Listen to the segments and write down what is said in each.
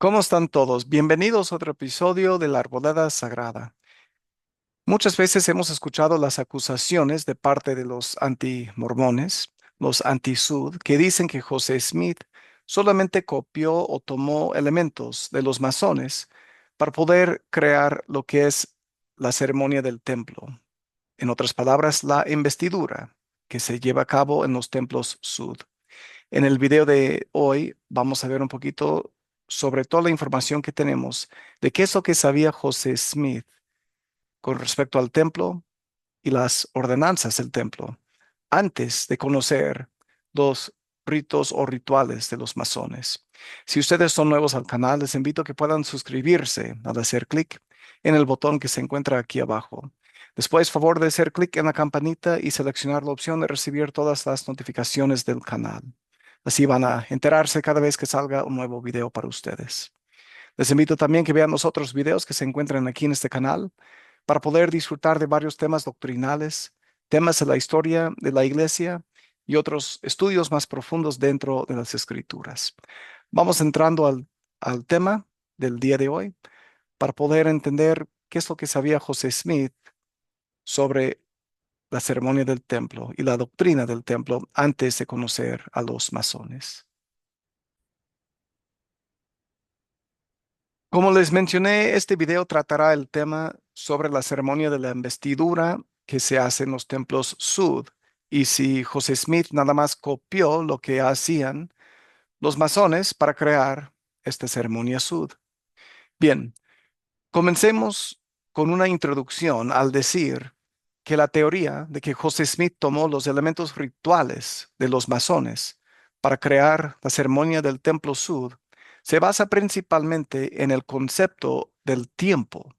¿Cómo están todos? Bienvenidos a otro episodio de la Arboleda Sagrada. Muchas veces hemos escuchado las acusaciones de parte de los anti-mormones, los anti-Sud, que dicen que José Smith solamente copió o tomó elementos de los masones para poder crear lo que es la ceremonia del templo. En otras palabras, la investidura que se lleva a cabo en los templos Sud. En el video de hoy vamos a ver un poquito sobre toda la información que tenemos de qué es lo que sabía José Smith con respecto al templo y las ordenanzas del templo antes de conocer los ritos o rituales de los masones. Si ustedes son nuevos al canal, les invito a que puedan suscribirse al hacer clic en el botón que se encuentra aquí abajo. Después, favor de hacer clic en la campanita y seleccionar la opción de recibir todas las notificaciones del canal. Así van a enterarse cada vez que salga un nuevo video para ustedes. Les invito también que vean los otros videos que se encuentran aquí en este canal para poder disfrutar de varios temas doctrinales, temas de la historia de la iglesia y otros estudios más profundos dentro de las escrituras. Vamos entrando al tema del día de hoy para poder entender qué es lo que sabía José Smith sobre la ceremonia del templo y la doctrina del templo antes de conocer a los masones. Como les mencioné, este video tratará el tema sobre la ceremonia de la investidura que se hace en los templos Sud y si José Smith nada más copió lo que hacían los masones para crear esta ceremonia Sud. Bien, comencemos con una introducción al decir que la teoría de que José Smith tomó los elementos rituales de los masones para crear la ceremonia del Templo Sud se basa principalmente en el concepto del tiempo.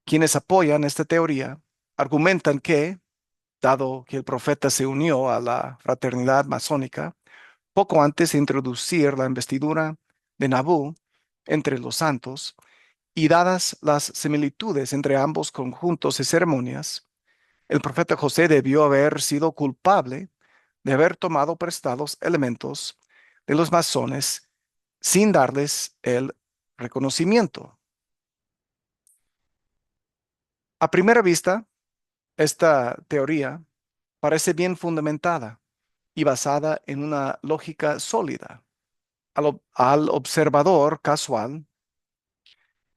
Quienes apoyan esta teoría argumentan que, dado que el profeta se unió a la fraternidad masónica poco antes de introducir la investidura de Nabú entre los santos, y dadas las similitudes entre ambos conjuntos de ceremonias, el profeta José debió haber sido culpable de haber tomado prestados elementos de los masones sin darles el reconocimiento. A primera vista, esta teoría parece bien fundamentada y basada en una lógica sólida. Al observador casual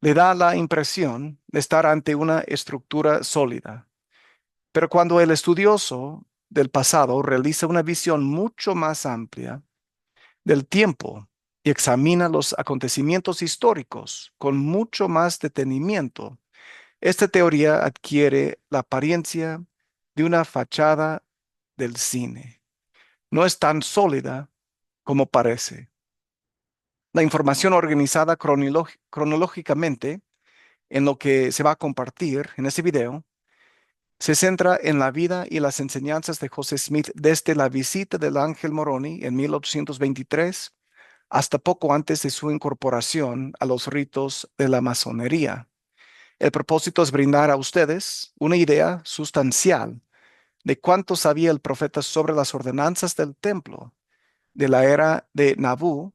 le da la impresión de estar ante una estructura sólida. Pero cuando el estudioso del pasado realiza una visión mucho más amplia del tiempo y examina los acontecimientos históricos con mucho más detenimiento, esta teoría adquiere la apariencia de una fachada del cine. No es tan sólida como parece. La información organizada cronológicamente en lo que se va a compartir en este video se centra en la vida y las enseñanzas de José Smith desde la visita del ángel Moroni en 1823 hasta poco antes de su incorporación a los ritos de la masonería. El propósito es brindar a ustedes una idea sustancial de cuánto sabía el profeta sobre las ordenanzas del templo de la era de Nabú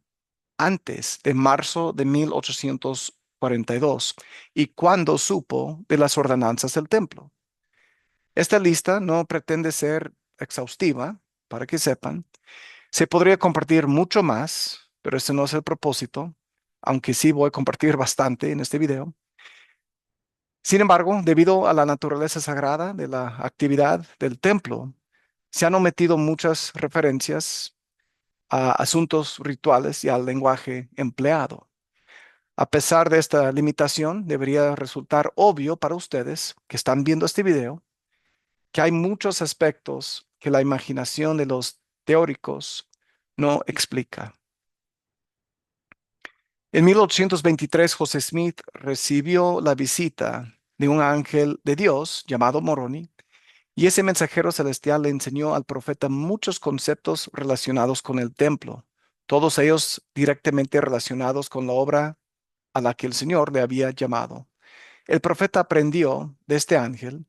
antes de marzo de 1842 y cuándo supo de las ordenanzas del templo. Esta lista no pretende ser exhaustiva, para que sepan. Se podría compartir mucho más, pero ese no es el propósito, aunque sí voy a compartir bastante en este video. Sin embargo, debido a la naturaleza sagrada de la actividad del templo, se han omitido muchas referencias a asuntos rituales y al lenguaje empleado. A pesar de esta limitación, debería resultar obvio para ustedes que están viendo este video que hay muchos aspectos que la imaginación de los teóricos no explica. En 1823, José Smith recibió la visita de un ángel de Dios llamado Moroni, y ese mensajero celestial le enseñó al profeta muchos conceptos relacionados con el templo, todos ellos directamente relacionados con la obra a la que el Señor le había llamado. El profeta aprendió de este ángel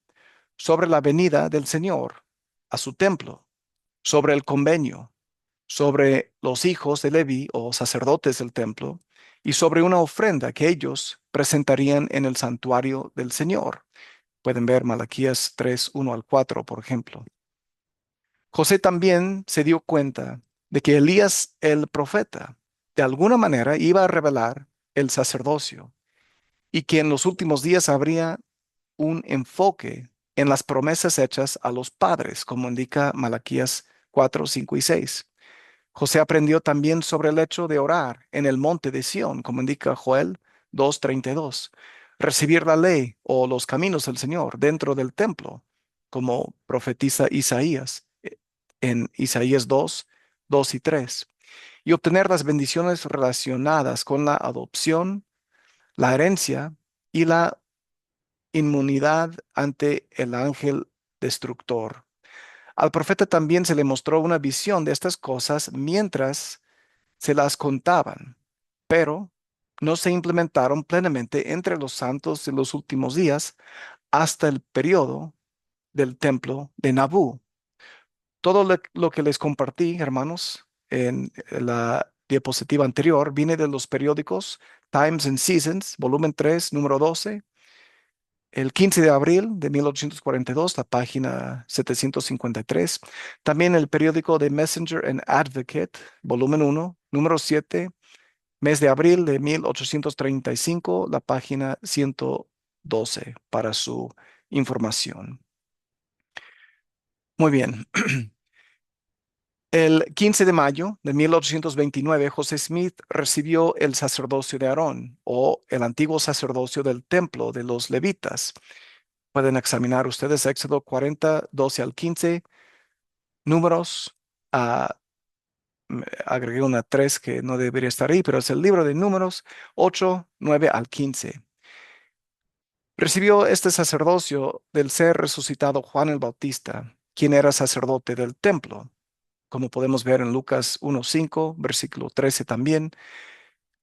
sobre la venida del Señor a su templo, sobre el convenio, sobre los hijos de Leví o sacerdotes del templo y sobre una ofrenda que ellos presentarían en el santuario del Señor. Pueden ver Malaquías 3, 1 al 4, por ejemplo. José también se dio cuenta de que Elías el profeta de alguna manera iba a revelar el sacerdocio y que en los últimos días habría un enfoque en las promesas hechas a los padres, como indica Malaquías 4, 5 y 6. José aprendió también sobre el hecho de orar en el monte de Sión, como indica Joel 2:32, recibir la ley o los caminos del Señor dentro del templo, como profetiza Isaías en Isaías 2 y 3, y obtener las bendiciones relacionadas con la adopción, la herencia y la inmunidad ante el ángel destructor. Al profeta también se le mostró una visión de estas cosas mientras se las contaban, pero no se implementaron plenamente entre los santos de los últimos días hasta el periodo del templo de Nabú. Todo lo que les compartí, hermanos, en la diapositiva anterior, viene de los periódicos Times and Seasons, volumen 3, número 12, el 15 de abril de 1842, la página 753. También el periódico The Messenger and Advocate, volumen 1, número 7, mes de abril de 1835, la página 112, para su información. Muy bien. El 15 de mayo de 1829, José Smith recibió el sacerdocio de Aarón o el antiguo sacerdocio del templo de los levitas. Pueden examinar ustedes Éxodo 40, 12 al 15, números. Agregué una 3 que no debería estar ahí, pero es el libro de números 8, 9 al 15. Recibió este sacerdocio del ser resucitado Juan el Bautista, quien era sacerdote del templo, como podemos ver en Lucas 1:5, versículo 13 también.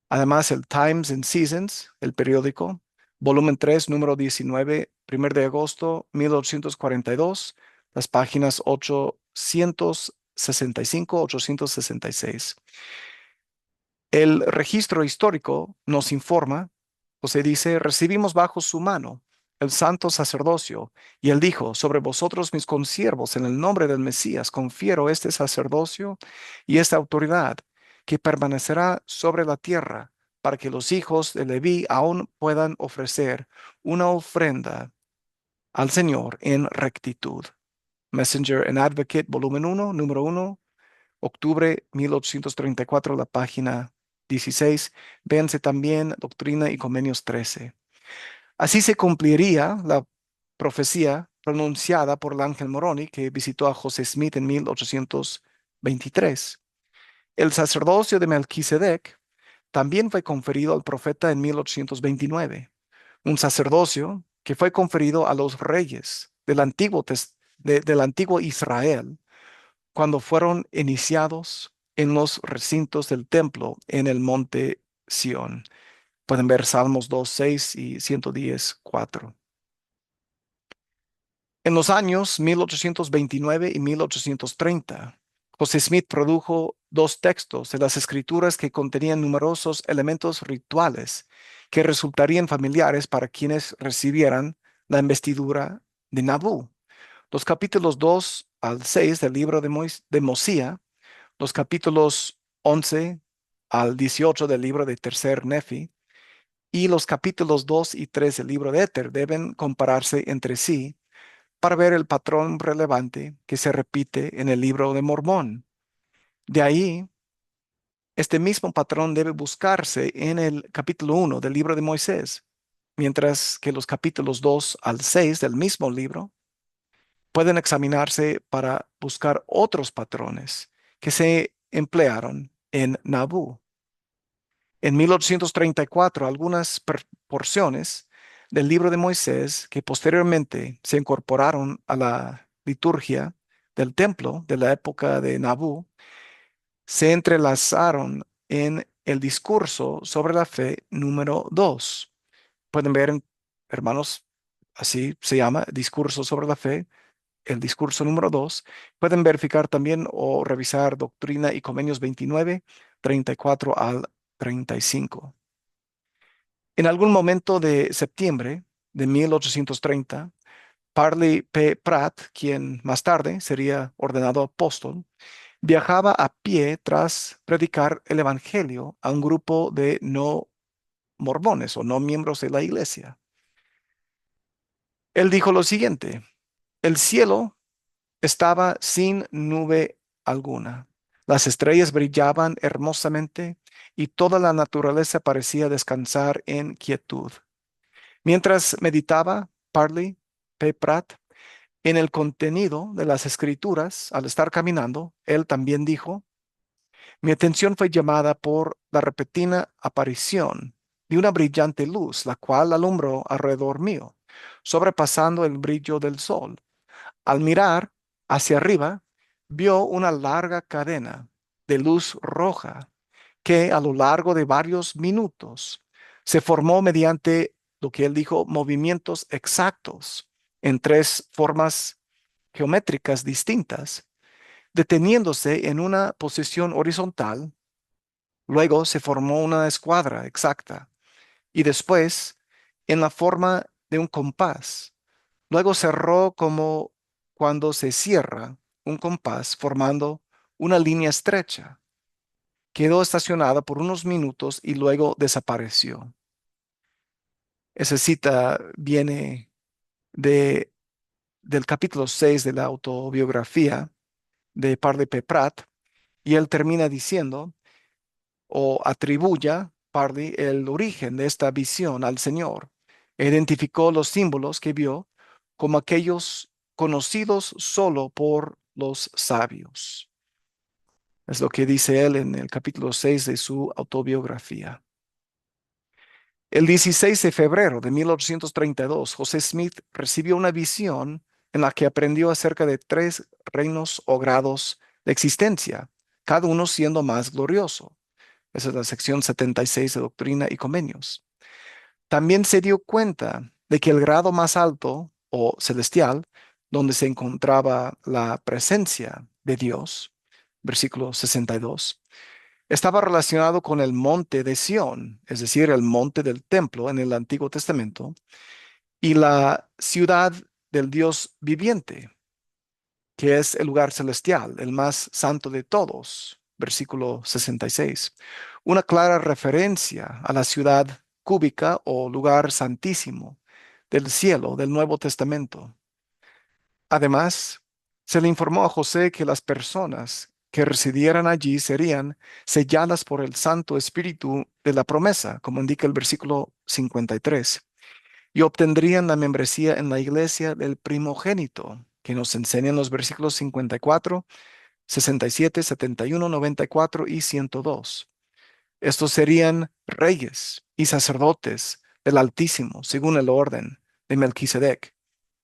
Además, el Times and Seasons, el periódico, volumen 3, número 19, 1 de agosto 1842, las páginas 865, 866. El registro histórico nos informa, José dice, recibimos bajo su mano el santo sacerdocio, y él dijo, sobre vosotros mis consiervos, en el nombre del Mesías, confiero este sacerdocio y esta autoridad que permanecerá sobre la tierra, para que los hijos de Leví aún puedan ofrecer una ofrenda al Señor en rectitud. Messenger and Advocate, volumen 1, número 1, octubre 1834, la página 16. Véanse también Doctrina y Convenios 13. Así se cumpliría la profecía pronunciada por el ángel Moroni que visitó a José Smith en 1823. El sacerdocio de Melquisedec también fue conferido al profeta en 1829, un sacerdocio que fue conferido a los reyes del antiguo Israel cuando fueron iniciados en los recintos del templo en el monte Sión. Pueden ver Salmos 2:6 y 110:4. En los años 1829 y 1830, José Smith produjo dos textos de las escrituras que contenían numerosos elementos rituales que resultarían familiares para quienes recibieran la investidura de Nabú. Los capítulos 2 al 6 del libro de Mosía, los capítulos 11 al 18 del libro de Tercer Nefi y los capítulos 2 y 3 del libro de Éter deben compararse entre sí para ver el patrón relevante que se repite en el libro de Mormón. De ahí, este mismo patrón debe buscarse en el capítulo 1 del libro de Moisés, mientras que los capítulos 2 al 6 del mismo libro pueden examinarse para buscar otros patrones que se emplearon en Nabú. En 1834, algunas porciones del libro de Moisés que posteriormente se incorporaron a la liturgia del templo de la época de Nabú se entrelazaron en el discurso sobre la fe número 2. Pueden ver, hermanos, así se llama, discurso sobre la fe, el discurso número 2. Pueden verificar también o revisar Doctrina y Convenios 29, 34 al 35. En algún momento de septiembre de 1830, Parley P. Pratt, quien más tarde sería ordenado apóstol, viajaba a pie tras predicar el Evangelio a un grupo de no mormones o no miembros de la iglesia. Él dijo lo siguiente: el cielo estaba sin nube alguna. Las estrellas brillaban hermosamente y toda la naturaleza parecía descansar en quietud. Mientras meditaba Parley P. Pratt en el contenido de las escrituras, al estar caminando, él también dijo: mi atención fue llamada por la repentina aparición de una brillante luz, la cual alumbró alrededor mío, sobrepasando el brillo del sol. Al mirar hacia arriba, vio una larga cadena de luz roja que a lo largo de varios minutos se formó mediante lo que él dijo, movimientos exactos en tres formas geométricas distintas, deteniéndose en una posición horizontal. Luego se formó una escuadra exacta y después en la forma de un compás. Luego cerró como cuando se cierra un compás formando una línea estrecha. Quedó estacionada por unos minutos y luego desapareció. Esa cita viene de, del capítulo 6 de la autobiografía de Parley P. Pratt, y él termina diciendo o atribuya Parley el origen de esta visión al Señor. Identificó los símbolos que vio como aquellos conocidos solo por los sabios. Es lo que dice él en el capítulo 6 de su autobiografía. El 16 de febrero de 1832, José Smith recibió una visión en la que aprendió acerca de tres reinos o grados de existencia, cada uno siendo más glorioso. Esa es la sección 76 de Doctrina y Convenios. También se dio cuenta de que el grado más alto o celestial, donde se encontraba la presencia de Dios, versículo 62, estaba relacionado con el monte de Sión, es decir, el monte del templo en el Antiguo Testamento, y la ciudad del Dios viviente, que es el lugar celestial, el más santo de todos, versículo 66. Una clara referencia a la ciudad cúbica o lugar santísimo del cielo del Nuevo Testamento. Además, se le informó a José que las personas que residieran allí serían selladas por el Santo Espíritu de la promesa, como indica el versículo 53, y obtendrían la membresía en la iglesia del primogénito, que nos enseñan los versículos 54, 67, 71, 94 y 102. Estos serían reyes y sacerdotes del Altísimo, según el orden de Melquisedec.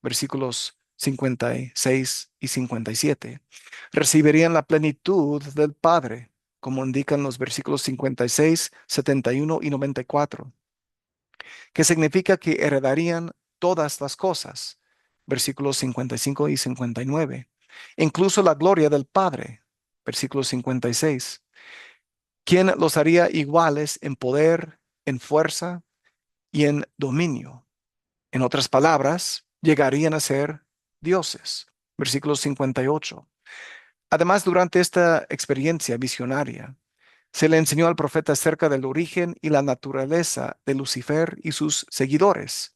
Versículos 56 y 57. Recibirían la plenitud del Padre, como indican los versículos 56, 71 y 94, que significa que heredarían todas las cosas. Versículos 55 y 59. Incluso la gloria del Padre. Versículo 56. Quien los haría iguales en poder, en fuerza y en dominio. En otras palabras, llegarían a ser dioses. Versículo 58. Además, durante esta experiencia visionaria, se le enseñó al profeta acerca del origen y la naturaleza de Lucifer y sus seguidores.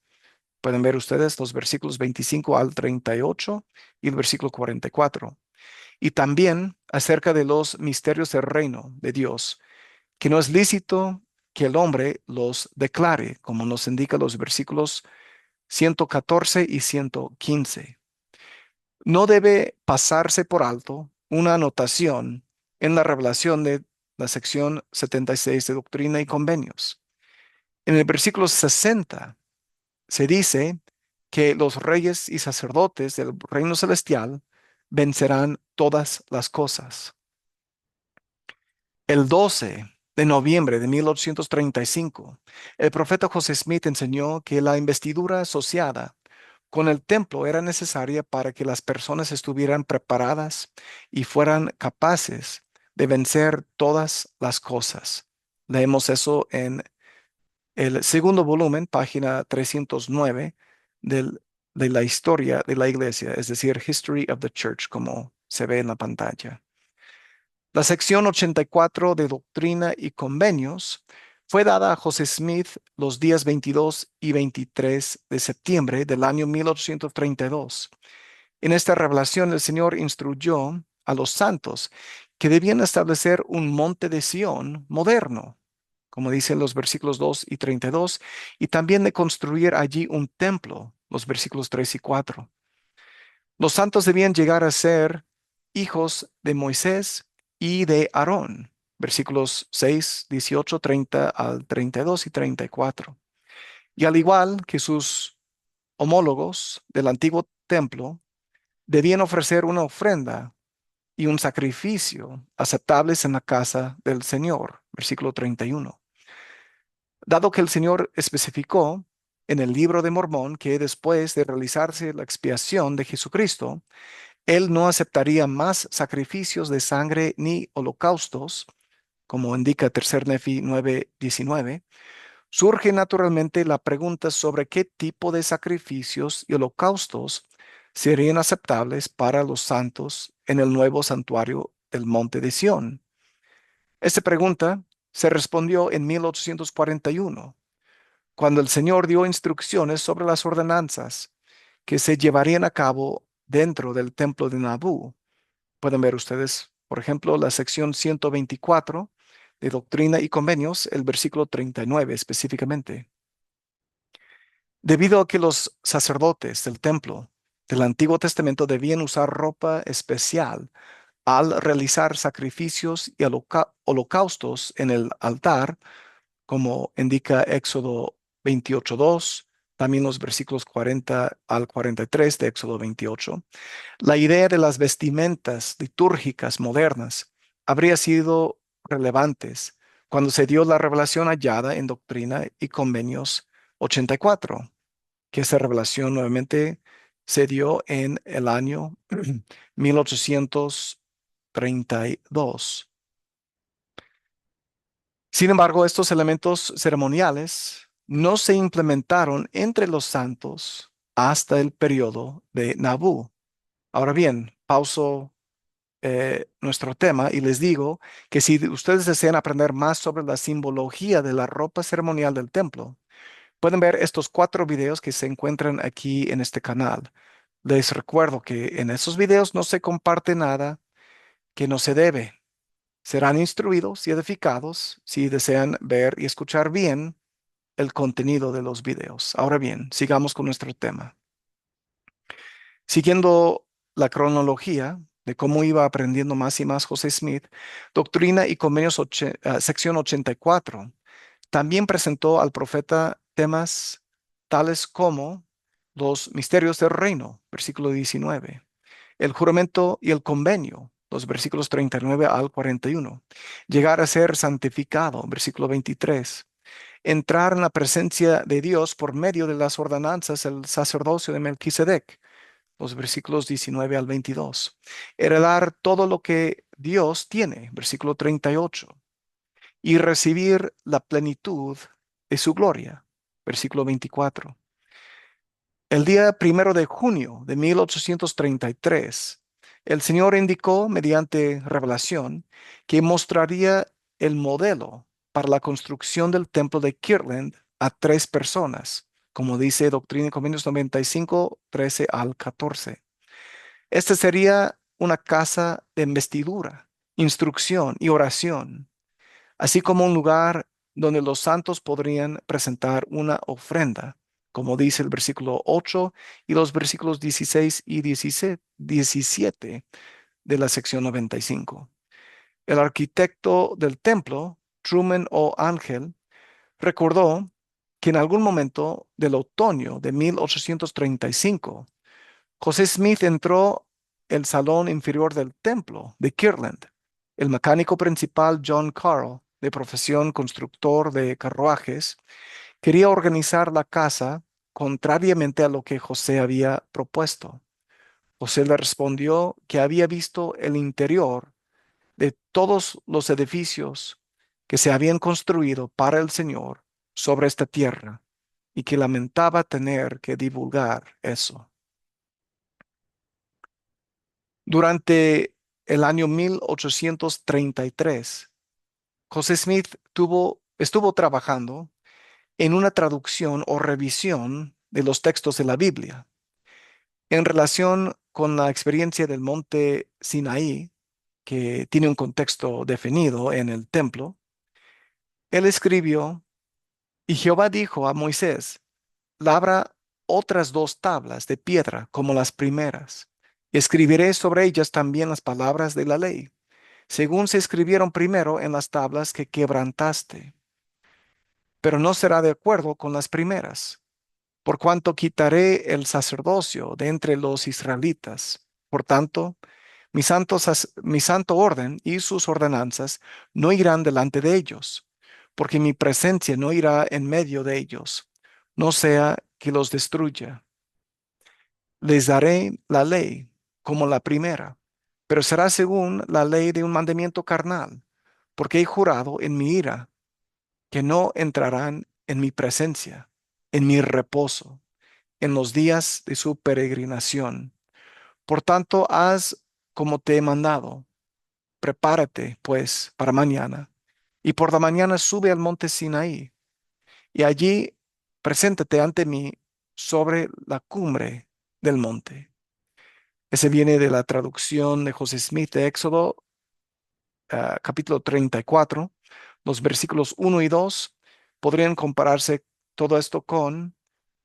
Pueden ver ustedes los versículos 25 al 38 y el versículo 44. Y también acerca de los misterios del reino de Dios, que no es lícito que el hombre los declare, como nos indica los versículos 114 y 115. No debe pasarse por alto una anotación en la revelación de la sección 76 de Doctrina y Convenios. En el versículo 60 se dice que los reyes y sacerdotes del reino celestial vencerán todas las cosas. El 12 de noviembre de 1835, el profeta José Smith enseñó que la investidura asociada con el templo era necesaria para que las personas estuvieran preparadas y fueran capaces de vencer todas las cosas. Leemos eso en el segundo volumen, página 309 del- de la historia de la iglesia, es decir, History of the Church, como se ve en la pantalla. La sección 84 de Doctrina y Convenios fue dada a José Smith los días 22 y 23 de septiembre del año 1832. En esta revelación, el Señor instruyó a los santos que debían establecer un monte de Sión moderno, como dicen los versículos 2 y 32, y también de construir allí un templo, los versículos 3 y 4. Los santos debían llegar a ser hijos de Moisés y de Aarón, versículos 6, 18, 30 al 32 y 34. Y al igual que sus homólogos del antiguo templo, debían ofrecer una ofrenda y un sacrificio aceptables en la casa del Señor, versículo 31. Dado que el Señor especificó en el libro de Mormón que después de realizarse la expiación de Jesucristo, Él no aceptaría más sacrificios de sangre ni holocaustos, como indica Tercer Nefi 9:19, surge naturalmente la pregunta sobre qué tipo de sacrificios y holocaustos serían aceptables para los santos en el nuevo santuario del Monte de Sión. Esta pregunta se respondió en 1841, cuando el Señor dio instrucciones sobre las ordenanzas que se llevarían a cabo dentro del templo de Nabú. Pueden ver ustedes, por ejemplo, la sección 124 de Doctrina y Convenios, el versículo 39 específicamente. Debido a que los sacerdotes del templo del Antiguo Testamento debían usar ropa especial al realizar sacrificios y holocaustos en el altar, como indica Éxodo 28:2, también los versículos 40 al 43 de Éxodo 28. La idea de las vestimentas litúrgicas modernas habría sido relevantes cuando se dio la revelación hallada en Doctrina y Convenios 84, que esa revelación nuevamente se dio en el año 1832. Sin embargo, estos elementos ceremoniales no se implementaron entre los santos hasta el periodo de Nabú. Ahora bien, pauso nuestro tema y les digo que si ustedes desean aprender más sobre la simbología de la ropa ceremonial del templo, pueden ver estos 4 videos que se encuentran aquí en este canal. Les recuerdo que en esos videos no se comparte nada que no se debe. Serán instruidos y edificados si desean ver y escuchar bien el contenido de los videos. Ahora bien, sigamos con nuestro tema. Siguiendo la cronología de cómo iba aprendiendo más y más José Smith, Doctrina y Convenios sección 84 también presentó al profeta temas tales como los misterios del reino, versículo 19, el juramento y el convenio, los versículos 39 al 41, llegar a ser santificado, versículo 23, entrar en la presencia de Dios por medio de las ordenanzas, el sacerdocio de Melquisedec, los versículos 19 al 22, heredar todo lo que Dios tiene, versículo 38, y recibir la plenitud de su gloria, versículo 24. El día 1 de junio de 1833, el Señor indicó mediante revelación que mostraría el modelo para la construcción del templo de Kirtland a 3 personas, como dice Doctrina y Convenios 95, 13 al 14. Esta sería una casa de investidura, instrucción y oración, así como un lugar donde los santos podrían presentar una ofrenda, como dice el versículo 8 y los versículos 16 y 17 de la sección 95. El arquitecto del templo, Truman O. Angel, recordó que en algún momento del otoño de 1835, José Smith entró el salón inferior del templo de Kirtland. El mecánico principal John Carl, de profesión constructor de carruajes, quería organizar la casa contrariamente a lo que José había propuesto. José le respondió que había visto el interior de todos los edificios que se habían construido para el Señor sobre esta tierra y que lamentaba tener que divulgar eso. Durante el año 1833, José Smith estuvo trabajando en una traducción o revisión de los textos de la Biblia en relación con la experiencia del monte Sinaí, que tiene un contexto definido en el templo. Él escribió, y Jehová dijo a Moisés, labra otras dos tablas de piedra como las primeras. Escribiré sobre ellas también las palabras de la ley, según se escribieron primero en las tablas que quebrantaste. Pero no será de acuerdo con las primeras, por cuanto quitaré el sacerdocio de entre los israelitas. Por tanto, mi santo orden y sus ordenanzas no irán delante de ellos, porque mi presencia no irá en medio de ellos, no sea que los destruya. Les daré la ley como la primera, pero será según la ley de un mandamiento carnal, porque he jurado en mi ira que no entrarán en mi presencia, en mi reposo, en los días de su peregrinación. Por tanto, haz como te he mandado. Prepárate, pues, para mañana, y por la mañana sube al monte Sinaí, y allí preséntate ante mí sobre la cumbre del monte. Ese viene de la traducción de José Smith de Éxodo, capítulo 34. Los versículos 1 y 2 podrían compararse todo esto con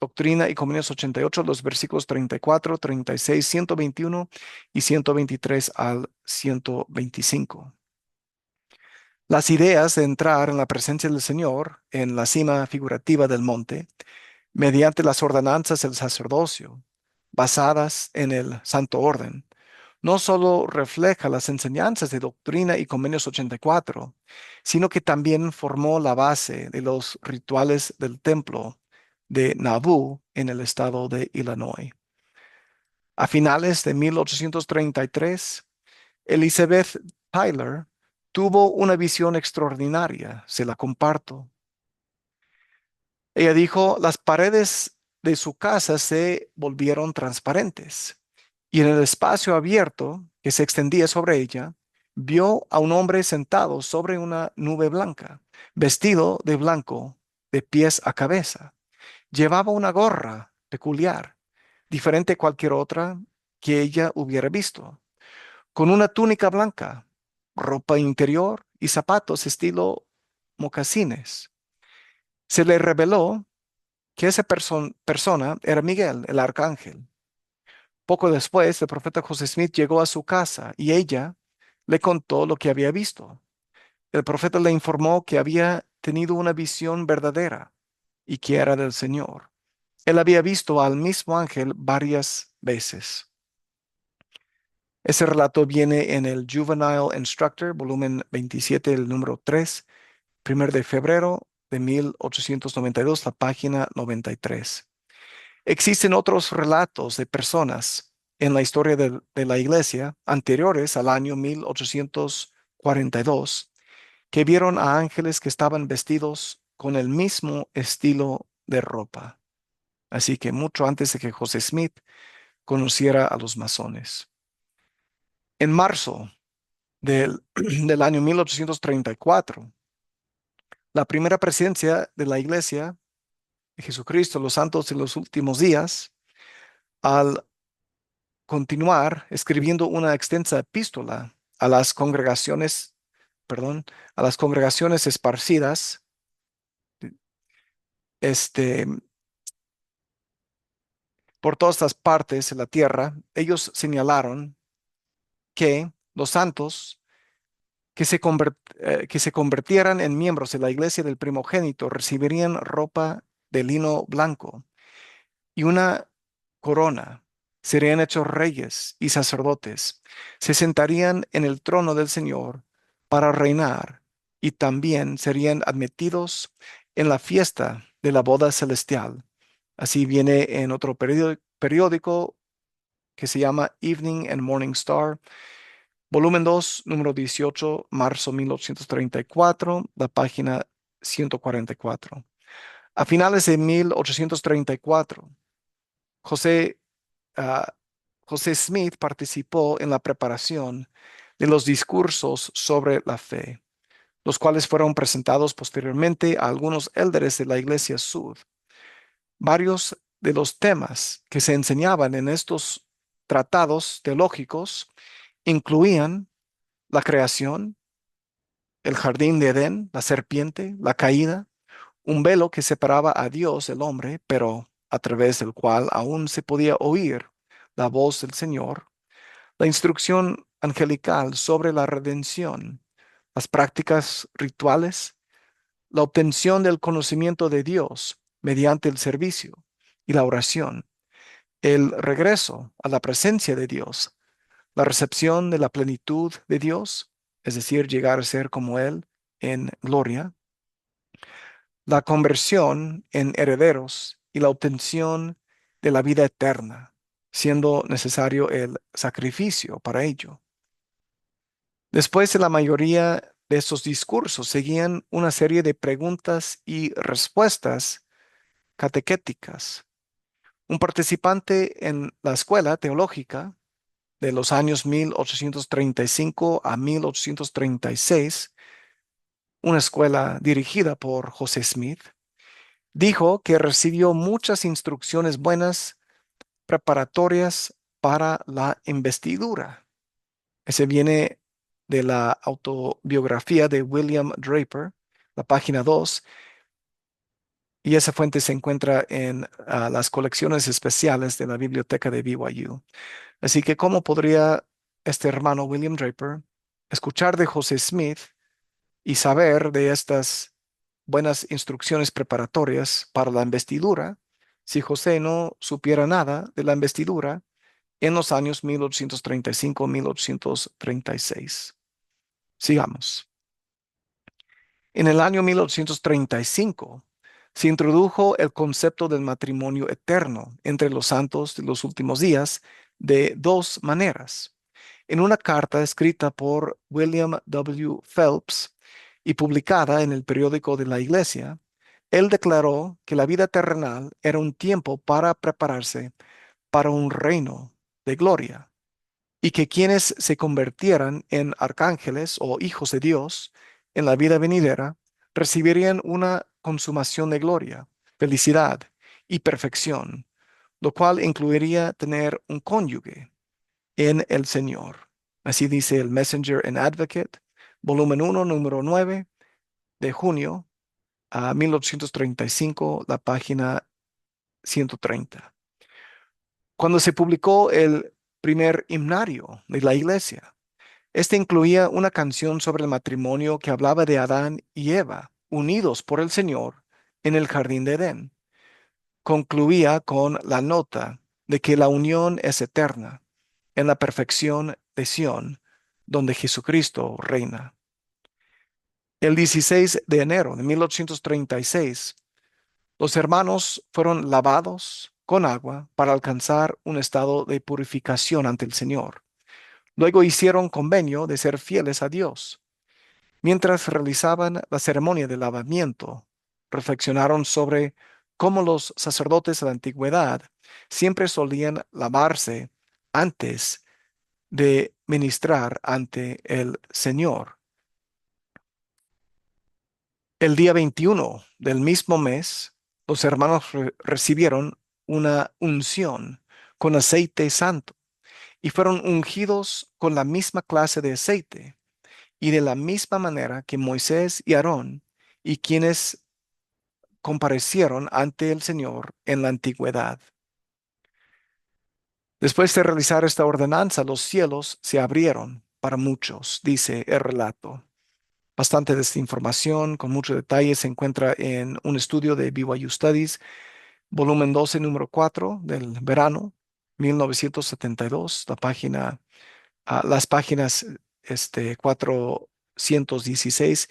Doctrina y Comunión 88, los versículos 34, 36, 121 y 123 al 125. Las ideas de entrar en la presencia del Señor en la cima figurativa del monte, mediante las ordenanzas del sacerdocio, basadas en el santo orden, no solo refleja las enseñanzas de Doctrina y Convenios 84, sino que también formó la base de los rituales del templo de Nauvoo en el estado de Illinois. A finales de 1833, Elizabeth Tyler tuvo una visión extraordinaria, se la comparto. Ella dijo, las paredes de su casa se volvieron transparentes y en el espacio abierto que se extendía sobre ella, vio a un hombre sentado sobre una nube blanca, vestido de blanco de pies a cabeza. Llevaba una gorra peculiar, diferente a cualquier otra que ella hubiera visto, con una túnica blanca, ropa interior y zapatos estilo mocasines. Se le reveló que esa persona era Miguel, el arcángel. Poco después, el profeta José Smith llegó a su casa y ella le contó lo que había visto. El profeta le informó que había tenido una visión verdadera y que era del Señor. Él había visto al mismo ángel varias veces. Ese relato viene en el Juvenile Instructor, volumen 27, el número 3, 1 de febrero de 1892, la página 93. Existen otros relatos de personas en la historia de la iglesia anteriores al año 1842 que vieron a ángeles que estaban vestidos con el mismo estilo de ropa. Así que mucho antes de que José Smith conociera a los masones. En marzo del año 1834, la primera presidencia de la Iglesia de Jesucristo, los Santos de los Últimos Días, al continuar escribiendo una extensa epístola a las congregaciones, perdón, a las congregaciones esparcidas, este, por todas las partes de la tierra, ellos señalaron que los santos que se convirtieran en miembros de la iglesia del primogénito recibirían ropa de lino blanco y una corona. Serían hechos reyes y sacerdotes. Se sentarían en el trono del Señor para reinar y también serían admitidos en la fiesta de la boda celestial. Así viene en otro periódico que se llama Evening and Morning Star, volumen 2, número 18, marzo 1834, la página 144. A finales de 1834, José, ah, José Smith participó en la preparación de los discursos sobre la fe, los cuales fueron presentados posteriormente a algunos élderes de la Iglesia Sud. Varios de los temas que se enseñaban en estos tratados teológicos incluían la creación, el jardín de Edén, la serpiente, la caída, un velo que separaba a Dios del hombre, pero a través del cual aún se podía oír la voz del Señor, la instrucción angelical sobre la redención, las prácticas rituales, la obtención del conocimiento de Dios mediante el servicio y la oración, el regreso a la presencia de Dios, la recepción de la plenitud de Dios, es decir, llegar a ser como Él en gloria, la conversión en herederos y la obtención de la vida eterna, siendo necesario el sacrificio para ello. Después de la mayoría de estos discursos seguían una serie de preguntas y respuestas catequéticas. Un participante en la escuela teológica de los años 1835 a 1836, una escuela dirigida por José Smith, dijo que recibió muchas instrucciones buenas preparatorias para la investidura. Ese viene de la autobiografía de William Draper, la página 2, y esa fuente se encuentra en las colecciones especiales de la biblioteca de BYU. Así que, ¿cómo podría este hermano William Draper escuchar de José Smith y saber de estas buenas instrucciones preparatorias para la investidura si José no supiera nada de la investidura en los años 1835-1836? Sigamos. En el año 1835 se introdujo el concepto del matrimonio eterno entre los santos de los últimos días de dos maneras. En una carta escrita por William W. Phelps y publicada en el periódico de la Iglesia, él declaró que la vida terrenal era un tiempo para prepararse para un reino de gloria y que quienes se convirtieran en arcángeles o hijos de Dios en la vida venidera recibirían una consumación de gloria, felicidad y perfección, lo cual incluiría tener un cónyuge en el Señor. Así dice el Messenger and Advocate, volumen 1, número 9, de junio a 1835, la página 130. Cuando se publicó el primer himnario de la iglesia, este incluía una canción sobre el matrimonio que hablaba de Adán y Eva, unidos por el Señor en el jardín de Edén. Concluía con la nota de que la unión es eterna en la perfección de Sión, donde Jesucristo reina. El 16 de enero de 1836, los hermanos fueron lavados con agua para alcanzar un estado de purificación ante el Señor. Luego hicieron convenio de ser fieles a Dios. Mientras realizaban la ceremonia de lavamiento, reflexionaron sobre cómo los sacerdotes de la antigüedad siempre solían lavarse antes de ministrar ante el Señor. El día 21 del mismo mes, los hermanos recibieron una unción con aceite santo y fueron ungidos con la misma clase de aceite y de la misma manera que Moisés y Aarón y quienes comparecieron ante el Señor en la antigüedad. Después de realizar esta ordenanza, los cielos se abrieron para muchos, dice el relato. Bastante de esta información con mucho detalle se encuentra en un estudio de BYU Studies, volumen 12, número 4 del verano 1972, las páginas 416,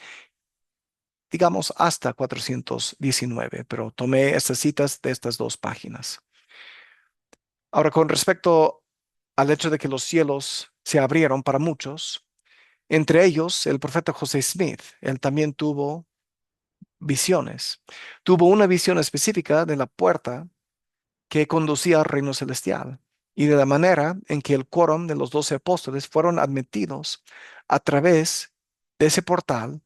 digamos hasta 419, pero tomé estas citas de estas dos páginas. Ahora, con respecto al hecho de que los cielos se abrieron para muchos, entre ellos el profeta José Smith, él también tuvo visiones. Tuvo una visión específica de la puerta que conducía al reino celestial y de la manera en que el quórum de los 12 apóstoles fueron admitidos a través de ese portal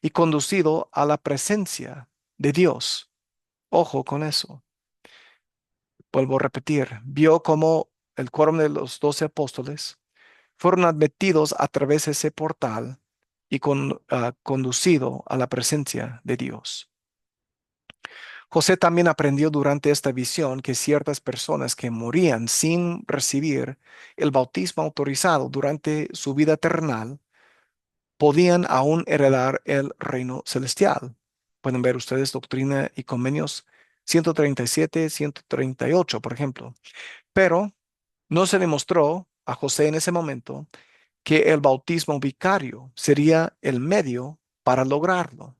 y conducido a la presencia de Dios. Ojo con eso. Vuelvo a repetir, vio cómo el quórum de los 12 apóstoles fueron admitidos a través de ese portal y conducido a la presencia de Dios. José también aprendió durante esta visión que ciertas personas que morían sin recibir el bautismo autorizado durante su vida terrenal podían aún heredar el reino celestial. Pueden ver ustedes Doctrina y Convenios 137, 138, por ejemplo. Pero no se demostró a José en ese momento que el bautismo vicario sería el medio para lograrlo.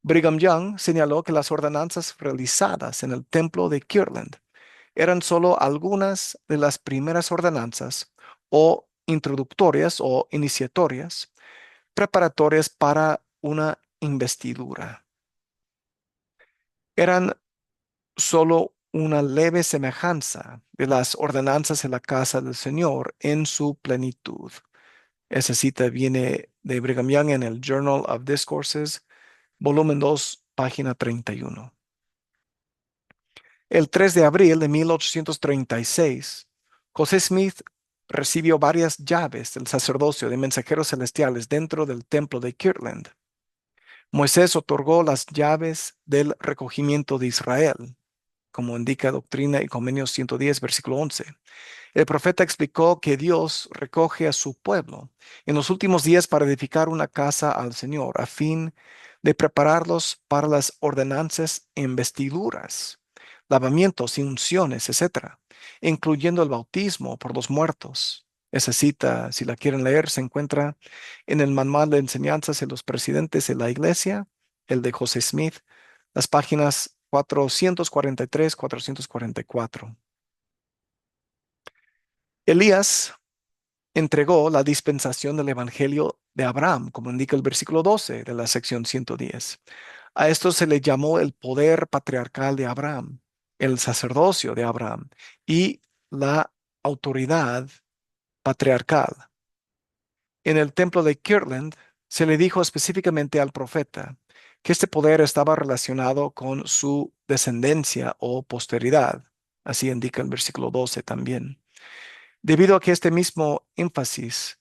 Brigham Young señaló que las ordenanzas realizadas en el templo de Kirtland eran solo algunas de las primeras ordenanzas o introductorias o iniciatorias preparatorias para una investidura. Eran solo una leve semejanza de las ordenanzas en la casa del Señor en su plenitud. Esa cita viene de Brigham Young en el Journal of Discourses, volumen 2, página 31. El 3 de abril de 1836, José Smith recibió varias llaves del sacerdocio de mensajeros celestiales dentro del templo de Kirtland. Moisés otorgó las llaves del recogimiento de Israel, como indica Doctrina y Convenios 110, versículo 11. El profeta explicó que Dios recoge a su pueblo en los últimos días para edificar una casa al Señor, a fin de prepararlos para las ordenanzas en vestiduras, lavamientos y unciones, etcétera, incluyendo el bautismo por los muertos. Esa cita, si la quieren leer, se encuentra en el Manual de Enseñanzas de los Presidentes de la Iglesia, el de José Smith, las páginas 443, 444. Elías entregó la dispensación del Evangelio de Abraham, como indica el versículo 12 de la sección 110. A esto se le llamó el poder patriarcal de Abraham, el sacerdocio de Abraham y la autoridad patriarcal. En el templo de Kirtland se le dijo específicamente al profeta que este poder estaba relacionado con su descendencia o posteridad. Así indica el versículo 12 también. Debido a que este mismo énfasis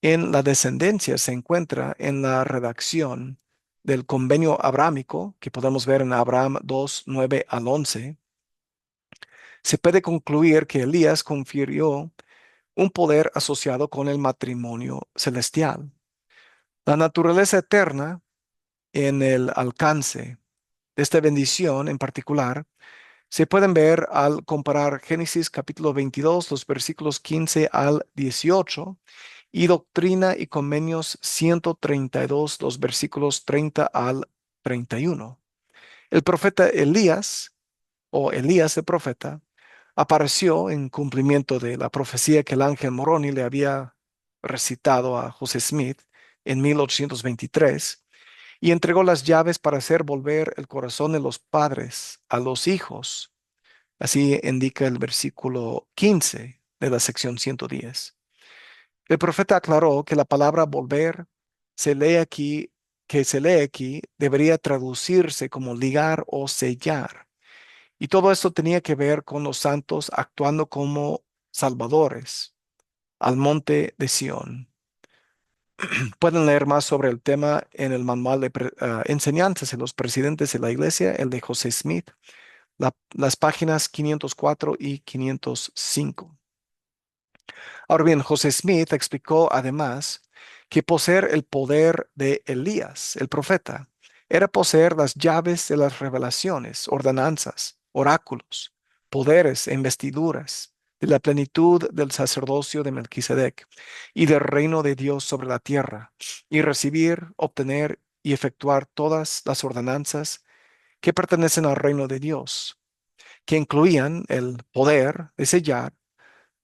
en la descendencia se encuentra en la redacción del convenio abrámico, que podemos ver en Abraham 2, 9 al 11, se puede concluir que Elías confirió un poder asociado con el matrimonio celestial. La naturaleza eterna en el alcance de esta bendición en particular se pueden ver al comparar Génesis capítulo 22, los versículos 15 al 18, y Doctrina y Convenios 132, los versículos 30 al 31. El profeta Elías, o Elías el profeta, apareció en cumplimiento de la profecía que el ángel Moroni le había recitado a José Smith en 1823 y entregó las llaves para hacer volver el corazón de los padres a los hijos. Así indica el versículo 15 de la sección 110. El profeta aclaró que la palabra volver se lee aquí, que se lee aquí, debería traducirse como ligar o sellar. Y todo esto tenía que ver con los santos actuando como salvadores al monte de Sión. Pueden leer más sobre el tema en el manual de enseñanzas de los presidentes de la iglesia, el de José Smith, las páginas 504 y 505. Ahora bien, José Smith explicó además que poseer el poder de Elías, el profeta, era poseer las llaves de las revelaciones, ordenanzas, oráculos, poderes e investiduras de la plenitud del sacerdocio de Melquisedec y del reino de Dios sobre la tierra, y recibir, obtener y efectuar todas las ordenanzas que pertenecen al reino de Dios, que incluían el poder de sellar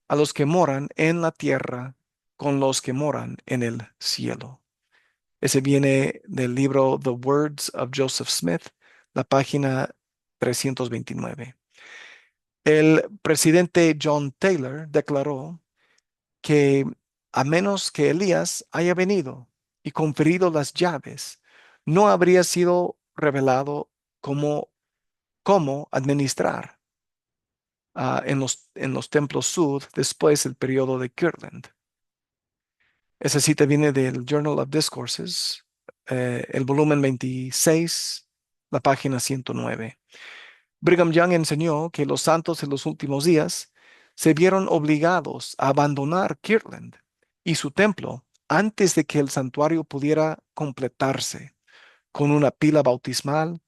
a los que moran en la tierra con los que moran en el cielo. Ese viene del libro The Words of Joseph Smith, la página 329. El presidente John Taylor declaró que a menos que Elías haya venido y conferido las llaves, no habría sido revelado cómo administrar en los templos sud después del periodo de Kirtland. Esa cita viene del Journal of Discourses, el volumen 26, la página 109. Brigham Young enseñó que los santos en los últimos días se vieron obligados a abandonar Kirtland y su templo antes de que el santuario pudiera completarse con una pila bautismal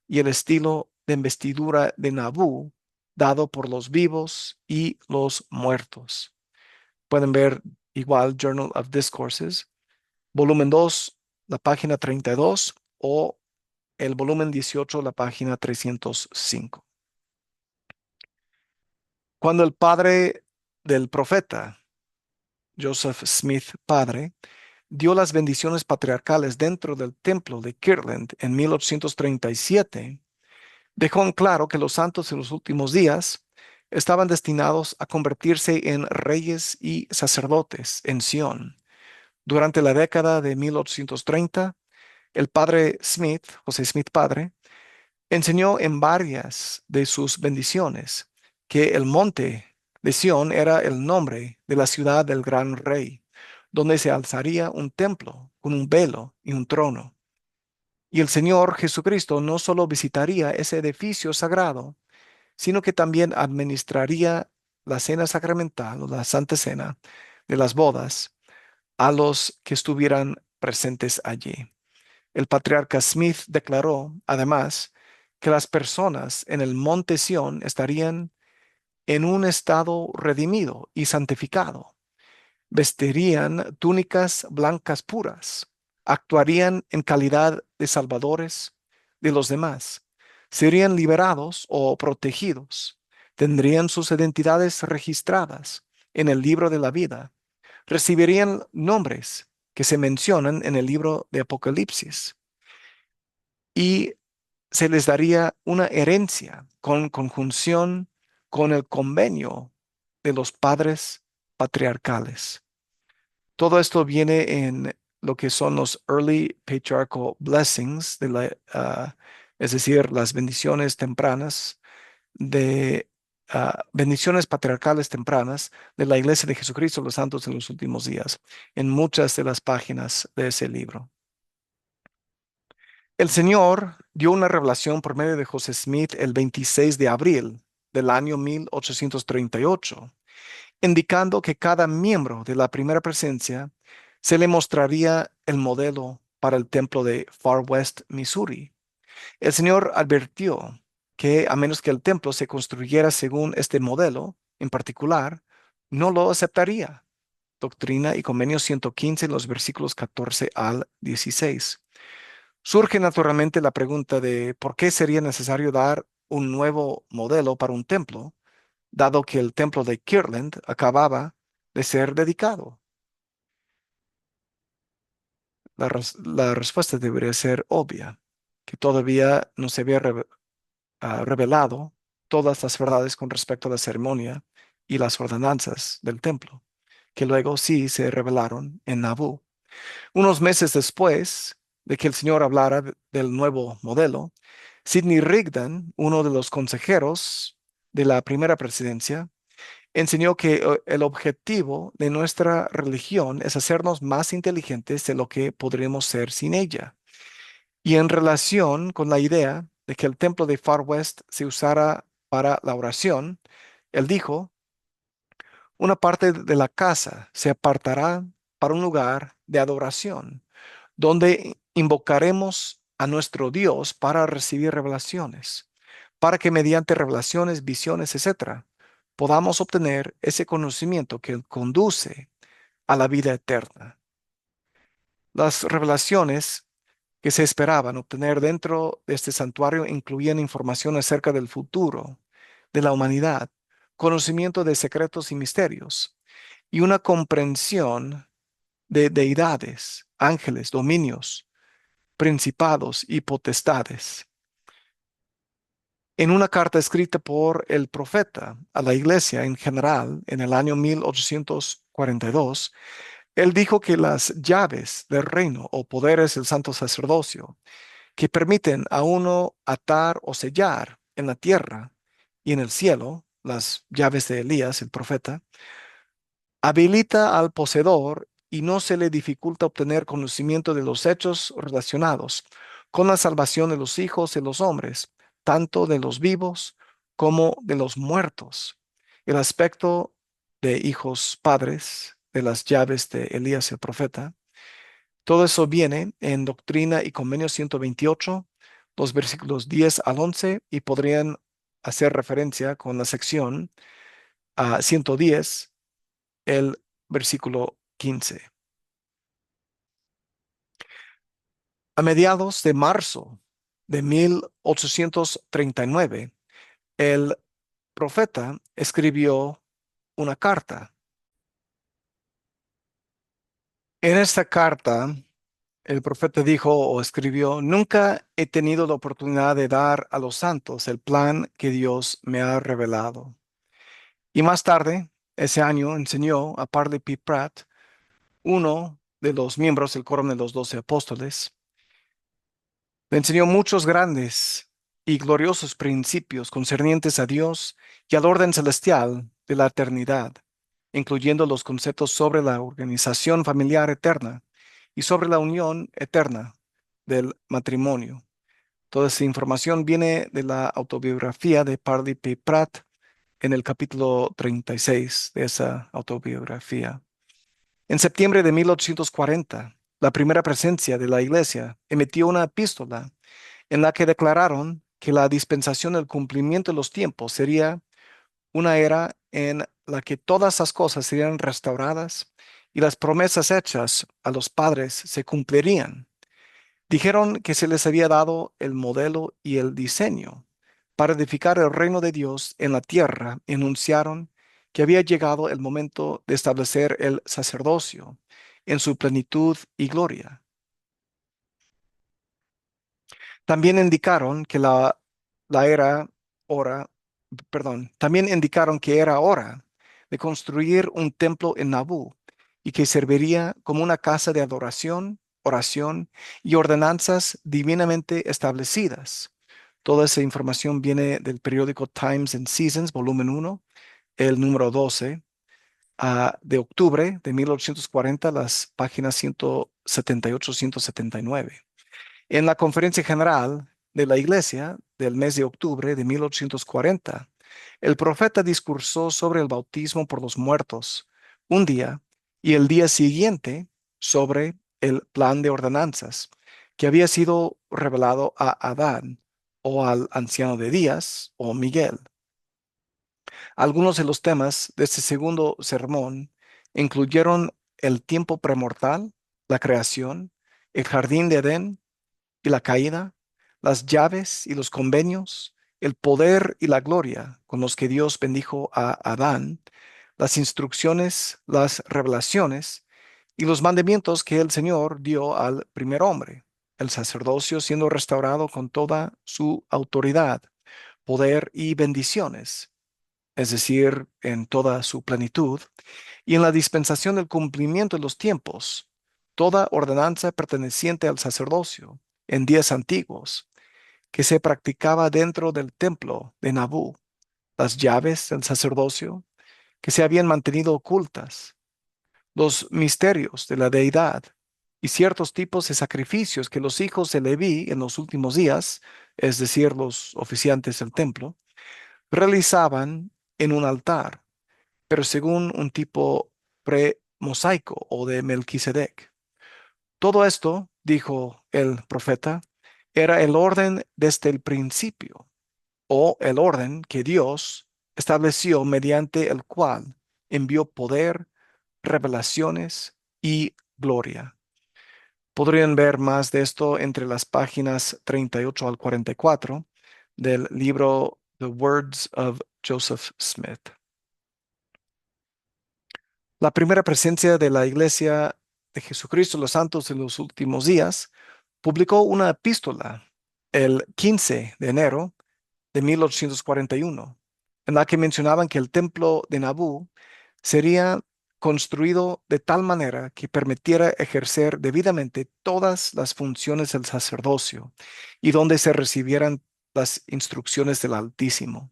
y el estilo de investidura de Nabú dado por los vivos y los muertos. Pueden ver igual Journal of Discourses, volumen 2, la página 32 o el volumen 18, la página 305. Cuando el padre del profeta, Joseph Smith padre, dio las bendiciones patriarcales dentro del templo de Kirtland en 1837, dejó en claro que los santos en los últimos días estaban destinados a convertirse en reyes y sacerdotes en Sion. Durante la década de 1830, el padre Smith, José Smith padre, enseñó en varias de sus bendiciones que el monte de Sión era el nombre de la ciudad del gran rey, donde se alzaría un templo con un velo y un trono. Y el Señor Jesucristo no solo visitaría ese edificio sagrado, sino que también administraría la cena sacramental o la Santa Cena de las bodas a los que estuvieran presentes allí. El patriarca Smith declaró, además, que las personas en el monte Sión estarían en un estado redimido y santificado. Vestirían túnicas blancas puras, actuarían en calidad de salvadores de los demás, serían liberados o protegidos, tendrían sus identidades registradas en el libro de la vida, recibirían nombres que se mencionan en el libro de Apocalipsis y se les daría una herencia con conjunción con el convenio de los padres patriarcales. Todo esto viene en lo que son los Early Patriarchal Blessings, es decir, las bendiciones tempranas bendiciones patriarcales tempranas de la Iglesia de Jesucristo de los Santos en los últimos días, en muchas de las páginas de ese libro. El Señor dio una revelación por medio de José Smith el 26 de abril del año 1838, indicando que cada miembro de la primera presencia se le mostraría el modelo para el templo de Far West, Missouri. El Señor advirtió que a menos que el templo se construyera según este modelo en particular, no lo aceptaría. Doctrina y Convenio 115, los versículos 14 al 16. Surge naturalmente la pregunta de por qué sería necesario dar un nuevo modelo para un templo, dado que el templo de Kirtland acababa de ser dedicado. La respuesta debería ser obvia, que todavía no se había revelado todas las verdades con respecto a la ceremonia y las ordenanzas del templo, que luego sí se revelaron en Nabú. Unos meses después de que el Señor hablara del nuevo modelo, Sidney Rigdon, uno de los consejeros de la primera presidencia, enseñó que el objetivo de nuestra religión es hacernos más inteligentes de lo que podríamos ser sin ella. Y en relación con la idea de que el templo de Far West se usara para la oración, él dijo, una parte de la casa se apartará para un lugar de adoración, donde invocaremos a nuestro Dios para recibir revelaciones, para que mediante revelaciones, visiones, etcétera, podamos obtener ese conocimiento que conduce a la vida eterna. Las revelaciones que se esperaban obtener dentro de este santuario incluían información acerca del futuro de la humanidad, conocimiento de secretos y misterios, y una comprensión de deidades ángeles, dominios, principados y potestades. En una carta escrita por el profeta a la iglesia en general en el año 1842, él dijo que las llaves del reino o poderes del santo sacerdocio que permiten a uno atar o sellar en la tierra y en el cielo, las llaves de Elías, el profeta, habilita al poseedor y no se le dificulta obtener conocimiento de los hechos relacionados con la salvación de los hijos de los hombres, tanto de los vivos como de los muertos. El aspecto de hijos padres, de las llaves de Elías el profeta, todo eso viene en Doctrina y Convenio 128, los versículos 10 al 11, y podrían hacer referencia con la sección a 110, el versículo 15. A mediados de marzo de 1839, el profeta escribió una carta. En esta carta, el profeta dijo o escribió: nunca he tenido la oportunidad de dar a los santos el plan que Dios me ha revelado. Y más tarde, ese año, enseñó a Parley P. Pratt, uno de los miembros del Quórum de los 12 Apóstoles. Le enseñó muchos grandes y gloriosos principios concernientes a Dios y al orden celestial de la eternidad, incluyendo los conceptos sobre la organización familiar eterna y sobre la unión eterna del matrimonio. Toda esta información viene de la autobiografía de Parley P. Pratt en el capítulo 36 de esa autobiografía. En septiembre de 1840, la primera presencia de la Iglesia emitió una epístola en la que declararon que la dispensación del cumplimiento de los tiempos sería una era en la que todas las cosas serían restauradas y las promesas hechas a los padres se cumplirían. Dijeron que se les había dado el modelo y el diseño para edificar el reino de Dios en la tierra. Enunciaron que había llegado el momento de establecer el sacerdocio en su plenitud y gloria. También indicaron que la era hora, también indicaron que era hora de construir un templo en Nabú y que serviría como una casa de adoración, oración y ordenanzas divinamente establecidas. Toda esa información viene del periódico Times and Seasons, volumen 1, el número 12, de octubre de 1840, las páginas 178-179. En la conferencia general de la Iglesia del mes de octubre de 1840, el profeta discursó sobre el bautismo por los muertos un día y el día siguiente sobre el plan de ordenanzas que había sido revelado a Adán o al anciano de Días o Miguel. Algunos de los temas de este segundo sermón incluyeron el tiempo premortal, la creación, el jardín de Edén y la caída, las llaves y los convenios, el poder y la gloria con los que Dios bendijo a Adán, las instrucciones, las revelaciones y los mandamientos que el Señor dio al primer hombre, el sacerdocio siendo restaurado con toda su autoridad, poder y bendiciones, es decir, en toda su plenitud, y en la dispensación del cumplimiento de los tiempos, toda ordenanza perteneciente al sacerdocio en días antiguos, que se practicaba dentro del templo de Nabú, las llaves del sacerdocio que se habían mantenido ocultas, los misterios de la deidad y ciertos tipos de sacrificios que los hijos de Leví en los últimos días, es decir, los oficiantes del templo, realizaban en un altar, pero según un tipo pre-mosaico o de Melquisedec. Todo esto, dijo el profeta, era el orden desde el principio, o el orden que Dios estableció mediante el cual envió poder, revelaciones y gloria. Podrían ver más de esto entre las páginas 38 al 44 del libro The Words of Joseph Smith. La primera presencia de la iglesia de Jesucristo, los santos en los últimos días, publicó una epístola el 15 de enero de 1841, en la que mencionaban que el templo de Nabú sería construido de tal manera que permitiera ejercer debidamente todas las funciones del sacerdocio y donde se recibieran las instrucciones del Altísimo.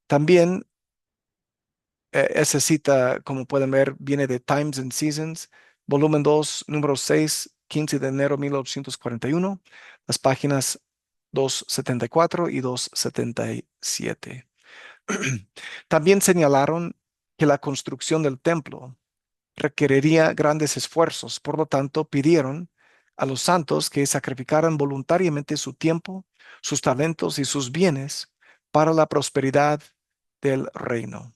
También esa cita, como pueden ver, viene de Times and Seasons, volumen 2, número 6, 15 de enero de 1841, las páginas 274 y 277. También señalaron que la construcción del templo requeriría grandes esfuerzos, por lo tanto pidieron a los santos que sacrificaran voluntariamente su tiempo, sus talentos y sus bienes para la prosperidad del reino.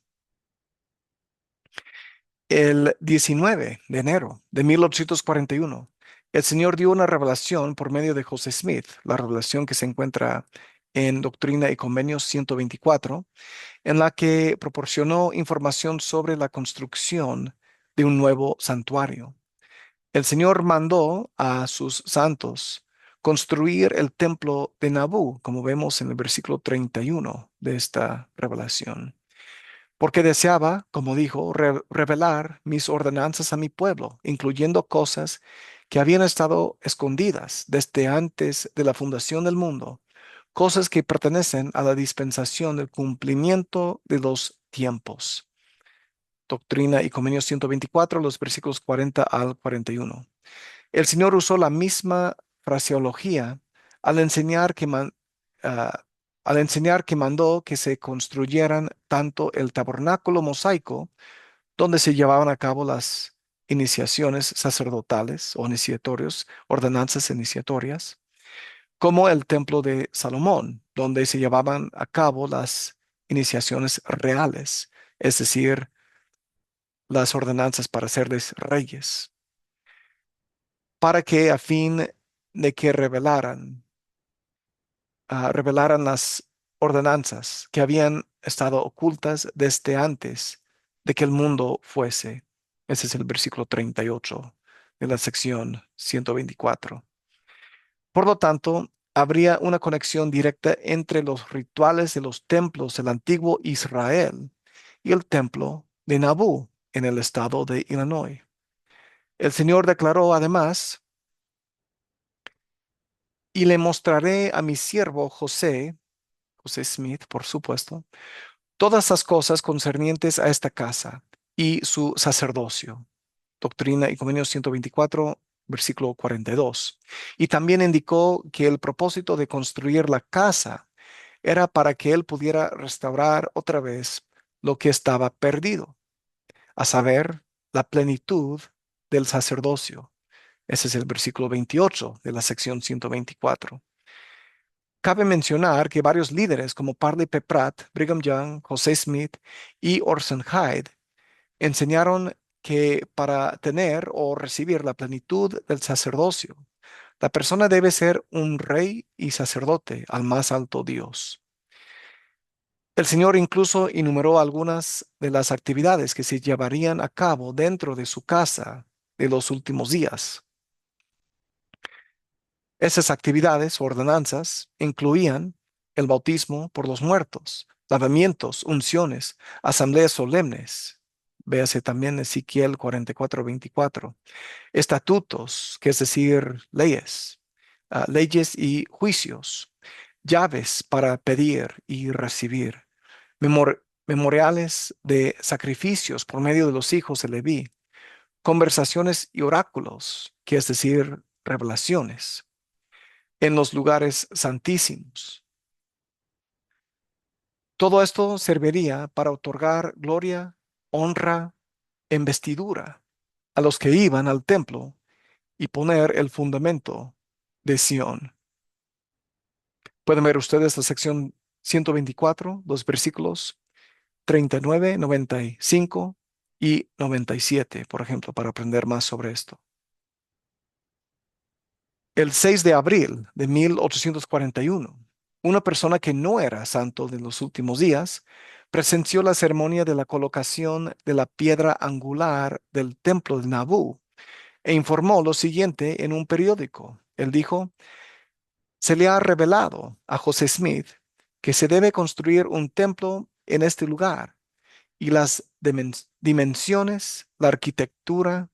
El 19 de enero de 1841, el Señor dio una revelación por medio de José Smith, la revelación que se encuentra en Doctrina y Convenios 124, en la que proporcionó información sobre la construcción de un nuevo santuario. El Señor mandó a sus santos construir el templo de Nabú, como vemos en el versículo 31 de esta revelación, porque deseaba, como dijo, revelar mis ordenanzas a mi pueblo, incluyendo cosas que habían estado escondidas desde antes de la fundación del mundo, cosas que pertenecen a la dispensación del cumplimiento de los tiempos. Doctrina y Convenios 124, los versículos 40 al 41. El Señor usó la misma fraseología al enseñar ah, al enseñar que mandó que se construyeran tanto el tabernáculo mosaico, donde se llevaban a cabo las iniciaciones sacerdotales o iniciatorios, ordenanzas iniciatorias, como el templo de Salomón, donde se llevaban a cabo las iniciaciones reales, es decir, las ordenanzas para serles reyes, para que a fin de que revelaran las ordenanzas que habían estado ocultas desde antes de que el mundo fuese. Ese es el versículo 38 de la sección 124. Por lo tanto, habría una conexión directa entre los rituales de los templos del antiguo Israel y el templo de Nabú en el estado de Illinois. El Señor declaró además, y le mostraré a mi siervo José Smith, por supuesto, todas las cosas concernientes a esta casa y su sacerdocio. Doctrina y Convenios 124, versículo 42. Y también indicó que el propósito de construir la casa era para que él pudiera restaurar otra vez lo que estaba perdido, a saber, la plenitud del sacerdocio. Ese es el versículo 28 de la sección 124. Cabe mencionar que varios líderes como Parley P. Pratt, Brigham Young, José Smith y Orson Hyde enseñaron que para tener o recibir la plenitud del sacerdocio, la persona debe ser un rey y sacerdote al más alto Dios. El Señor incluso enumeró algunas de las actividades que se llevarían a cabo dentro de su casa de los últimos días. Esas actividades o ordenanzas incluían el bautismo por los muertos, lavamientos, unciones, asambleas solemnes. Véase también Ezequiel 44:24. Estatutos, que es decir, leyes, leyes y juicios, llaves para pedir y recibir, memoriales de sacrificios por medio de los hijos de Leví, conversaciones y oráculos, que es decir, revelaciones en los lugares santísimos. Todo esto serviría para otorgar gloria, honra, investidura a los que iban al templo y poner el fundamento de Sión. Pueden ver ustedes la sección 124, los versículos 39, 95 y 97, por ejemplo, para aprender más sobre esto. El 6 de abril de 1841, una persona que no era santo de los últimos días presenció la ceremonia de la colocación de la piedra angular del templo de Nabú e informó lo siguiente en un periódico. Él dijo: se le ha revelado a José Smith que se debe construir un templo en este lugar y las dimensiones, la arquitectura,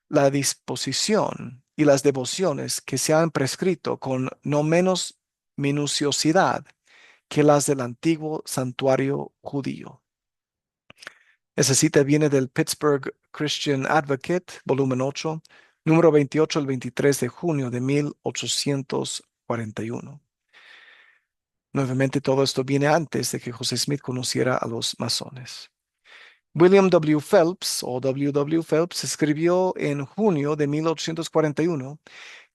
la disposición y las devociones que se han prescrito con no menos minuciosidad que las del antiguo santuario judío. Esa cita viene del Pittsburgh Christian Advocate, volumen 8, número 28 al 23 de junio de 1841. Nuevamente, todo esto viene antes de que José Smith conociera a los masones. William W. Phelps, o W. W. Phelps, escribió en junio de 1841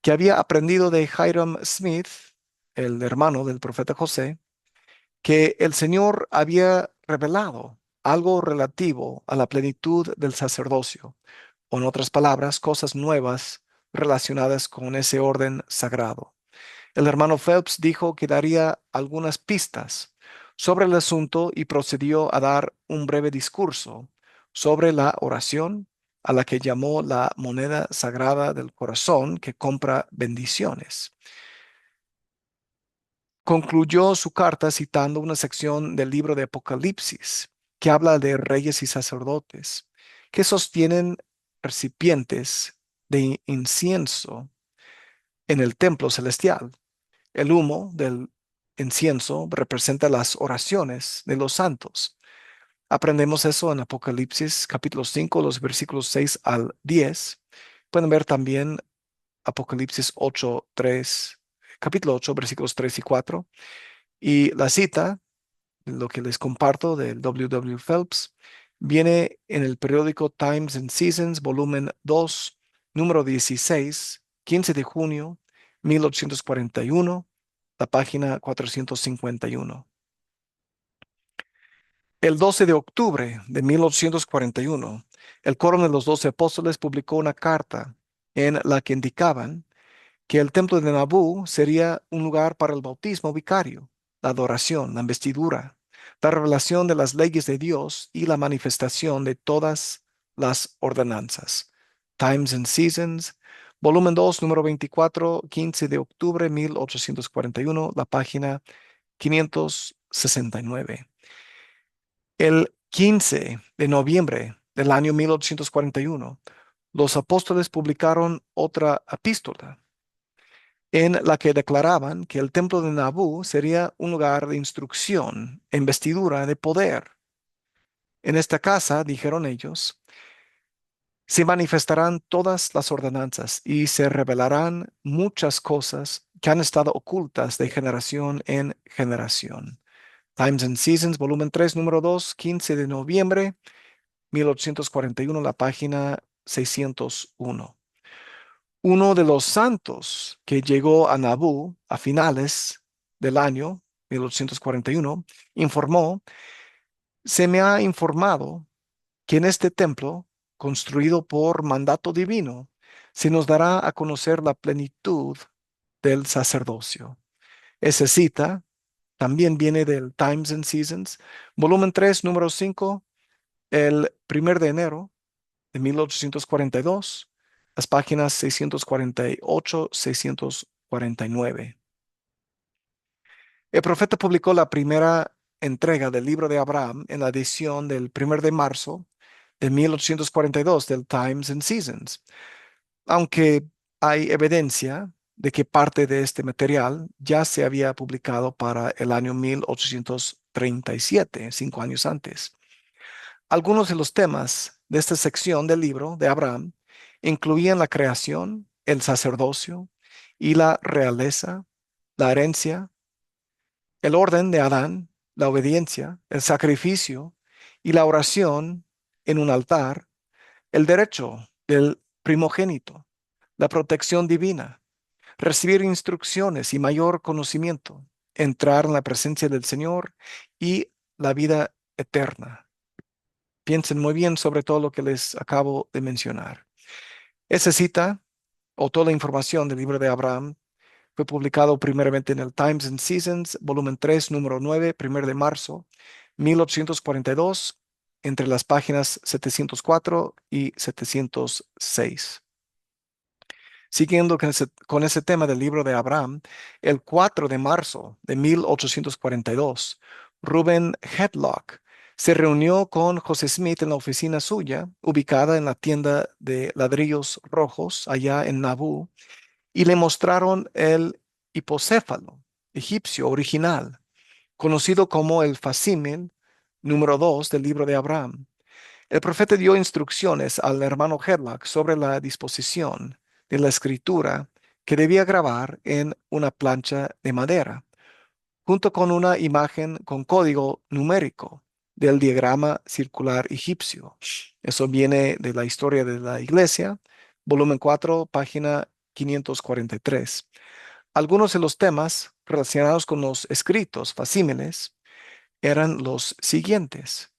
que había aprendido de Hiram Smith, el hermano del profeta José, que el Señor había revelado algo relativo a la plenitud del sacerdocio, o en otras palabras, cosas nuevas relacionadas con ese orden sagrado. El hermano Phelps dijo que daría algunas pistas sobre el asunto y procedió a dar un breve discurso sobre la oración, a la que llamó la moneda sagrada del corazón que compra bendiciones. Concluyó su carta citando una sección del libro de Apocalipsis que habla de reyes y sacerdotes que sostienen recipientes de incienso en el templo celestial. El humo del incienso representa las oraciones de los santos. Aprendemos eso en Apocalipsis capítulo 5, los versículos 6 al 10. Pueden ver también Apocalipsis 8, 3, capítulo 8, versículos 3 y 4. Y la cita, lo que les comparto del W. W. Phelps, viene en el periódico Times and Seasons, volumen 2, número 16, 15 de junio, 1841, la página 451. El 12 de octubre de 1841, el coro de los 12 apóstoles publicó una carta en la que indicaban que el templo de Nabú sería un lugar para el bautismo vicario, la adoración, la investidura, la revelación de las leyes de Dios y la manifestación de todas las ordenanzas. Times and Seasons, volumen 2, número 24, 15 de octubre 1841, la página 569. El 15 de noviembre del año 1841, los apóstoles publicaron otra epístola en la que declaraban que el templo de Nabú sería un lugar de instrucción, investidura, de poder. En esta casa, dijeron ellos, se manifestarán todas las ordenanzas y se revelarán muchas cosas que han estado ocultas de generación en generación. Times and Seasons, volumen 3, número 2, 15 de noviembre, 1841, la página 601. Uno de los santos que llegó a Nabú a finales del año 1841 informó: se me ha informado que en este templo, construido por mandato divino, se nos dará a conocer la plenitud del sacerdocio. Esa cita también viene del Times and Seasons, volumen 3, número 5, el 1 de enero de 1842, las páginas 648, 649. El profeta publicó la primera entrega del libro de Abraham en la edición del 1 de marzo de 1842 del Times and Seasons, aunque hay evidencia de que parte de este material ya se había publicado para el año 1837, 5 años antes. Algunos de los temas de esta sección del libro de Abraham incluían la creación, el sacerdocio y la realeza, la herencia, el orden de Adán, la obediencia, el sacrificio y la oración en un altar, el derecho del primogénito, la protección divina, recibir instrucciones y mayor conocimiento, entrar en la presencia del Señor y la vida eterna. Piensen muy bien sobre todo lo que les acabo de mencionar. Esa cita o toda la información del libro de Abraham fue publicado primeramente en el Times and Seasons, volumen 3, número 9, 1 de marzo, 1842, entre las páginas 704 y 706. Siguiendo con ese tema del libro de Abraham, el 4 de marzo de 1842, Reuben Hedlock se reunió con José Smith en la oficina suya, ubicada en la tienda de ladrillos rojos allá en Nauvoo, y le mostraron el hipocéfalo egipcio original, conocido como el facímil número 2 del libro de Abraham. El profeta dio instrucciones al hermano Hedlock sobre la disposición de la escritura que debía grabar en una plancha de madera, junto con una imagen con código numérico del diagrama circular egipcio. Eso viene de la historia de la iglesia, volumen 4, página 543. Algunos de los temas relacionados con los escritos facímiles eran los siguientes: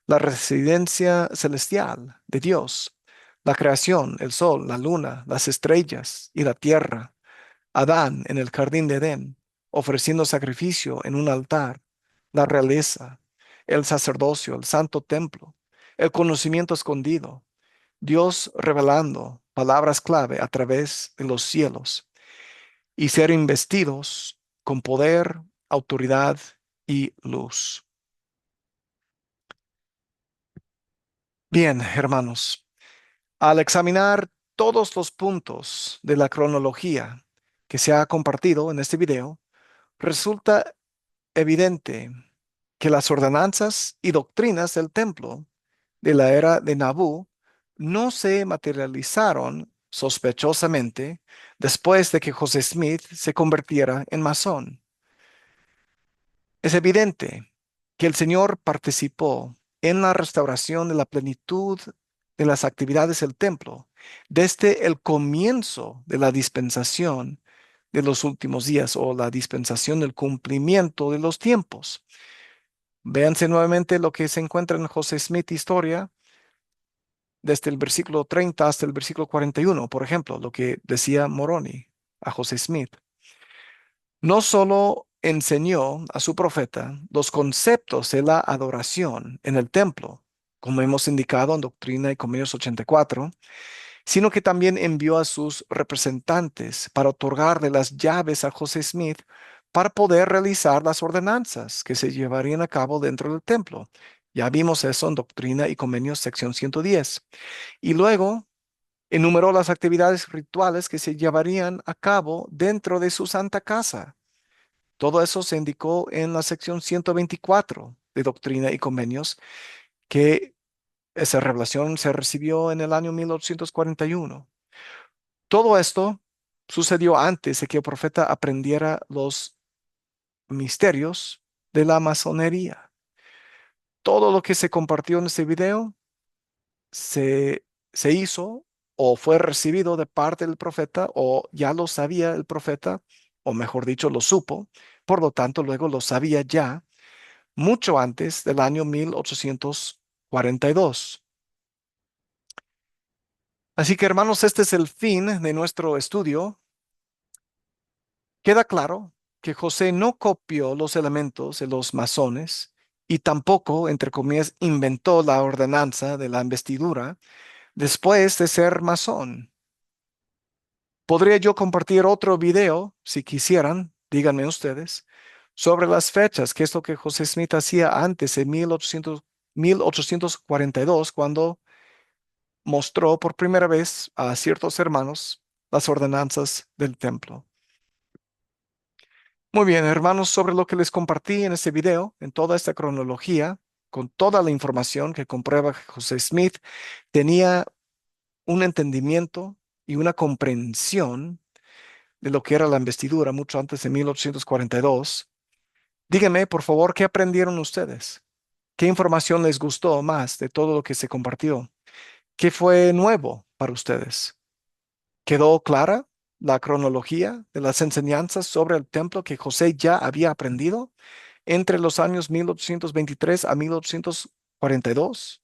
la residencia celestial de Dios, la creación, el sol, la luna, las estrellas y la tierra, Adán en el jardín de Edén, ofreciendo sacrificio en un altar, la realeza, el sacerdocio, el santo templo, el conocimiento escondido, Dios revelando palabras clave a través de los cielos y ser investidos con poder, autoridad y luz. Bien, hermanos. Al examinar todos los puntos de la cronología que se ha compartido en este video, resulta evidente que las ordenanzas y doctrinas del templo de la era de Nabú no se materializaron sospechosamente después de que José Smith se convirtiera en masón. Es evidente que el Señor participó en la restauración de la plenitud de las actividades del templo desde el comienzo de la dispensación de los últimos días o la dispensación del cumplimiento de los tiempos. Véanse nuevamente lo que se encuentra en José Smith Historia, desde el versículo 30 hasta el versículo 41, por ejemplo, lo que decía Moroni a José Smith. No solo enseñó a su profeta los conceptos de la adoración en el templo, como hemos indicado en Doctrina y Convenios 84, sino que también envió a sus representantes para otorgarle las llaves a José Smith para poder realizar las ordenanzas que se llevarían a cabo dentro del templo. Ya vimos eso en Doctrina y Convenios sección 110. Y luego enumeró las actividades rituales que se llevarían a cabo dentro de su santa casa. Todo eso se indicó en la sección 124 de Doctrina y Convenios, que esa revelación se recibió en el año 1841. Todo esto sucedió antes de que el profeta aprendiera los misterios de la masonería. Todo lo que se compartió en este video se, se hizo o fue recibido de parte del profeta, o ya lo sabía el profeta, o mejor dicho, lo supo. Por lo tanto, luego lo sabía ya mucho antes del año 1842. Así que, hermanos, este es el fin de nuestro estudio. Queda claro que José no copió los elementos de los masones y tampoco, entre comillas, inventó la ordenanza de la investidura después de ser masón. Podría yo compartir otro video, si quisieran, díganme ustedes, sobre las fechas, qué es lo que José Smith hacía antes de 1842, cuando mostró por primera vez a ciertos hermanos las ordenanzas del templo. Muy bien, hermanos, sobre lo que les compartí en este video, en toda esta cronología, con toda la información que comprueba que José Smith tenía un entendimiento y una comprensión de lo que era la investidura mucho antes de 1842. Díganme, por favor, ¿qué aprendieron ustedes? ¿Qué información les gustó más de todo lo que se compartió? ¿Qué fue nuevo para ustedes? ¿Quedó clara la cronología de las enseñanzas sobre el templo que José ya había aprendido entre los años 1823 a 1842?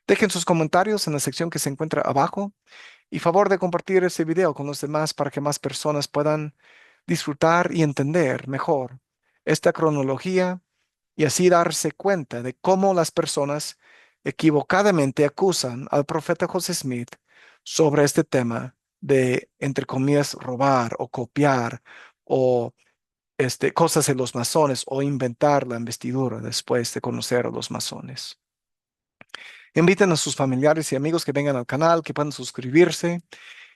Dejen sus comentarios en la sección que se encuentra abajo y favor de compartir este video con los demás para que más personas puedan disfrutar y entender mejor esta cronología y así darse cuenta de cómo las personas equivocadamente acusan al profeta José Smith sobre este tema de, entre comillas, robar o copiar o cosas de los masones o inventar la investidura después de conocer a los masones. Inviten a sus familiares y amigos que vengan al canal, que puedan suscribirse.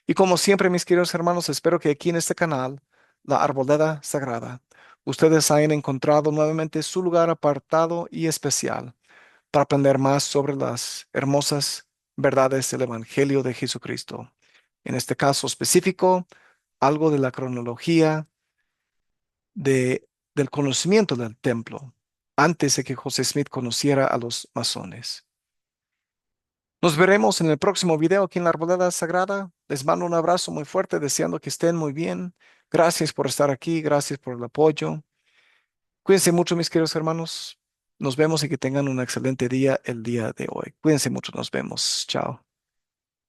Y como siempre, mis queridos hermanos, espero que aquí en este canal, La Arboleda Sagrada, ustedes hayan encontrado nuevamente su lugar apartado y especial para aprender más sobre las hermosas verdades del Evangelio de Jesucristo. En este caso específico, algo de la cronología del conocimiento del templo antes de que José Smith conociera a los masones. Nos veremos en el próximo video aquí en la Arboleda Sagrada. Les mando un abrazo muy fuerte, deseando que estén muy bien. Gracias por estar aquí, gracias por el apoyo. Cuídense mucho, mis queridos hermanos. Nos vemos y que tengan un excelente día el día de hoy. Cuídense mucho, nos vemos. Chao.